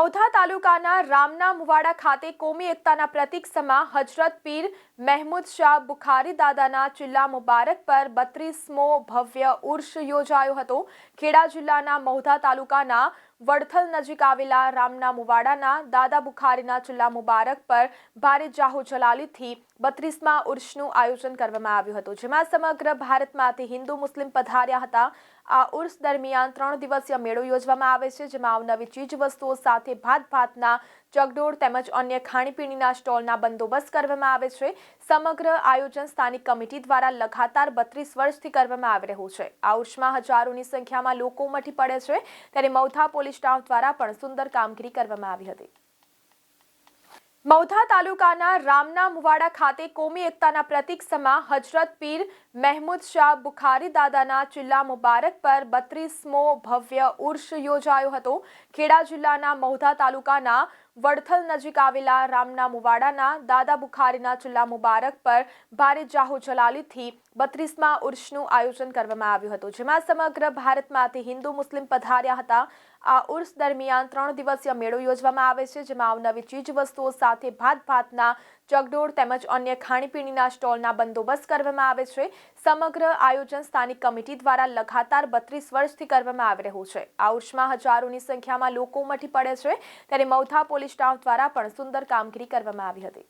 મૌધા તાલુકાના રામના મુવાડા ખાતે કોમી એકતાના પ્રતીક સમા હજરત પીર મહેમૂદ શાહ બુખારી દાદાના ચિલ્લા મુબારક પર 32મો ભવ્ય ઉર્ષ યોજાયો હતો। ખેડા જિલ્લાના મૌધા તાલુકાના વડથલ નજીક આવેલા રામના મુવાડાના દાદા બુખારીના ચિલ્લા મુબારક પર ભારે જાહો જલાલીથી 32મા ઉર્ષનું આયોજન કરવામાં આવ્યું હતું, જેમાં સમગ્ર ભારતમાંથી હિન્દુ મુસ્લિમ પધાર્યા હતા। આ ઉર્ષ દરમિયાન 3 દિવસીય મેળો યોજવામાં આવે છે, જેમાં અવનવી ચીજવસ્તુઓ સાથે ભાતના ચગડોળ તેમજ અન્ય ખાણીપીણીના સ્ટોલના બંદોબસ્ત કરવામાં આવે છે। સમગ્ર આયોજન સ્થાનિક કમિટી દ્વારા લગાતાર 32 વર્ષથી કરવામાં આવી રહ્યું છે। આ ઉર્ષમાં હજારોની સંખ્યામાં લોકો ઉમટી પડે છે, ત્યારે મૌધા પોલીસ સ્ટાફ દ્વારા પણ સુંદર કામગીરી કરવામાં આવી હતી। મૌધા તાલુકાના રામના મુવાડા ખાતે કોમી એકતાના પ્રતીક સમા હજરત પીર મહેમૂદ શાહ બુખારી દાદાના ચિલ્લા મુબારક પર 32મો ભવ્ય ઉર્ષ યોજાયો હતો। ખેડા જિલ્લાના મૌધા તાલુકાના વડથલ નજીક આવેલા રામના મુવાડાના દાદા બુખારીના ચિલ્લા મુબારક પર ભારે જાહો જલાલીથી 32મા ઉર્ષનું આયોજન કરવામાં આવ્યું હતું, જેમાં સમગ્ર ભારતમાંથી હિન્દુ મુસ્લિમ પધાર્યા હતા। આ ઉર્ષ દરમિયાન 3 દિવસીય મેળો યોજવામાં આવે છે, જેમાં અવનવી ચીજવસ્તુઓ સાથે ભાતના ચગડોળ તેમજ અન્ય ખાણીપીણીના સ્ટોલના બંદોબસ્ત કરવામાં આવે છે। સમગ્ર આયોજન સ્થાનિક કમિટી દ્વારા લગાતાર 32 વર્ષથી કરવામાં આવી રહ્યું છે। આ ઉર્ષમાં હજારોની સંખ્યામાં લોકો ઉમટી પડે છે, ત્યારે મૌધા પોલીસ સ્ટાફ દ્વારા પણ સુંદર કામગીરી કરવામાં આવી હતી।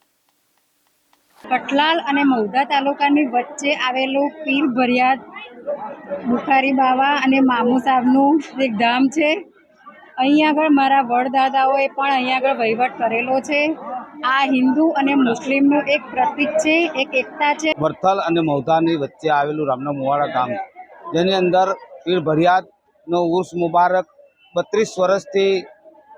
કઠલાલ અને મૌધા તાલુકાની વચ્ચે આવેલું પીર ભરિયાદ બુખારી બાવા અને મામુ સાહેબનું એક ધામ છે। અહીંયા આગળ મારા વડદાદાઓએ પણ અહીંયા આગળ વહીવટ કરેલો છે। આ હિન્દુ અને મુસ્લિમનું એક પ્રતીક છે, એક એકતા છે। વડથલ અને મૌધાની વચ્ચે આવેલું રામના મુવાડા ગામ, જેની અંદર પીર ભરિયાદનો ઉર્ષ મુબારક 32 વર્ષથી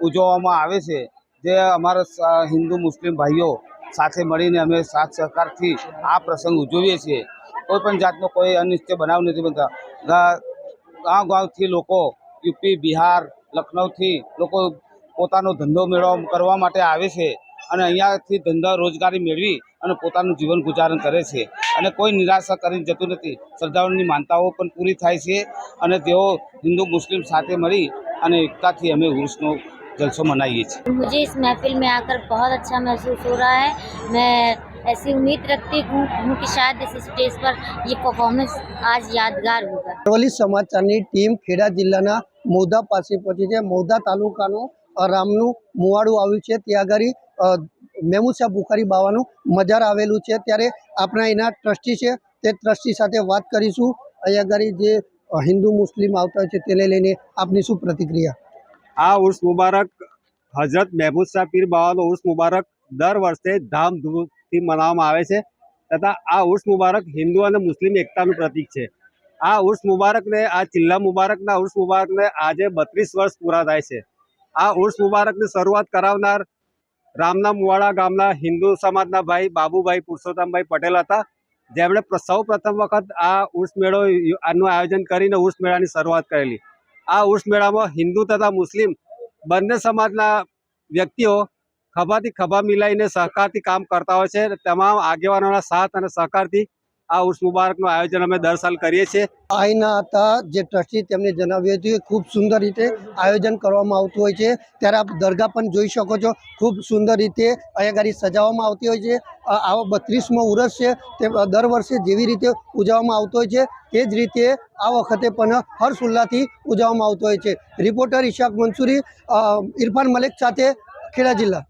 ઉજવવામાં આવે છે, જે અમારા હિન્દુ મુસ્લિમ ભાઈઓ સાથે મળીને અમે સાથ સહકારથી આ પ્રસંગ ઉજવીએ છીએ। કોઈ પણ જાતનો કોઈ અનિશ્ચિત બનાવ નથી બનતા। ગામથી લોકો યુપી, બિહાર, લખનઉથી લોકો પોતાનો ધંધો કરવા માટે આવે છે અને અહીંયાથી ધંધા રોજગારી મેળવી અને પોતાનું જીવન ગુજારણ કરે છે અને કોઈ નિરાશા કરીને જતું નથી। શ્રદ્ધાળુઓની માનતાઓ પણ પૂરી થાય છે અને તેઓ હિન્દુ મુસ્લિમ સાથે મળી અને એકતાથી અમે ઉર્ષનો जलसों मनाइए। मुझे इस महफिल में आकर बहुत अच्छा महसूस हो रहा है। मैं ऐसी उम्मीद रखती हूँ कि शायद इस स्टेज पर ये परफॉर्मेंस आज यादगार होगा। અરવલ્લી સમાચારની ટીમ ખેડા જિલ્લાના મૌધા પાસે પહોંચી છે। મૌધા તાલુકાનું રામનું મુવાડું આવ્યું છે, ત્યાં આગળ મહેમૂદ શાહ બુખારી બાવાનું મજાર આવેલું છે। ત્યારે આપણા એના ટ્રસ્ટી છે, તે ટ્રસ્ટી સાથે વાત કરીશું। અહીંયા આગળ જે હિન્દુ મુસ્લિમ આવતા હોય છે તેને લઈને આપની શું પ્રતિક્રિયા? આ ઉર્ષ મુબારક હજરત મહેમૂદ શાહ પીર બાવાનો ઉર્ષ મુબારક દર વર્ષે ધામધૂમથી મનાવવામાં આવે છે, તથા આ ઉર્ષ મુબારક હિન્દુ અને મુસ્લિમ એકતાનું પ્રતીક છે। આ ઉર્ષ મુબારકને, આ ચિલ્લા મુબારકના ઉર્ષ મુબારકને આજે 32 વર્ષ પૂરા થાય છે। આ ઉર્ષ મુબારકની શરૂઆત કરાવનાર રામના મુવાડા ગામના હિન્દુ સમાજના ભાઈ બાબુભાઈ પુરુષોત્તમભાઈ પટેલ હતા, જેમણે સૌ પ્રથમ વખત આ ઉર્ષ મેળો આનું આયોજન કરીને ઉર્ષ મેળાની શરૂઆત કરેલી। આ ઉર્ષ મેળામાં હિન્દુ તથા મુસ્લિમ બંને સમાજના વ્યક્તિઓ ખભાથી ખભા મિલાઈને સહકારથી કામ કરતા હોય છે। તમામ આગેવાનોના સાથ અને સહકારથી આ ઉર્ષ મુબારકનું આયોજન અમે દર સાલ કરીએ છીએ। અહીંના હતા જે ટ્રસ્ટી, તેમને જણાવ્યું હતું કે ખૂબ સુંદર રીતે આયોજન કરવામાં આવતું હોય છે। ત્યારે આપ દરગાહ પણ જોઈ શકો છો, ખૂબ સુંદર રીતે અહીંયા ગાડી સજાવવામાં આવતી હોય છે। આવો 32મો ઉર્ષ છે, તે દર વર્ષે જેવી રીતે ઉજવવામાં આવતો હોય છે તે જ રીતે આ વખતે પણ હર્ષોલ્લાસથી ઉજવવામાં આવતો હોય છે। રિપોર્ટર ઇશાક મંસૂરી, ઇરફાન મલિક સાથે ખેડા જિલ્લા।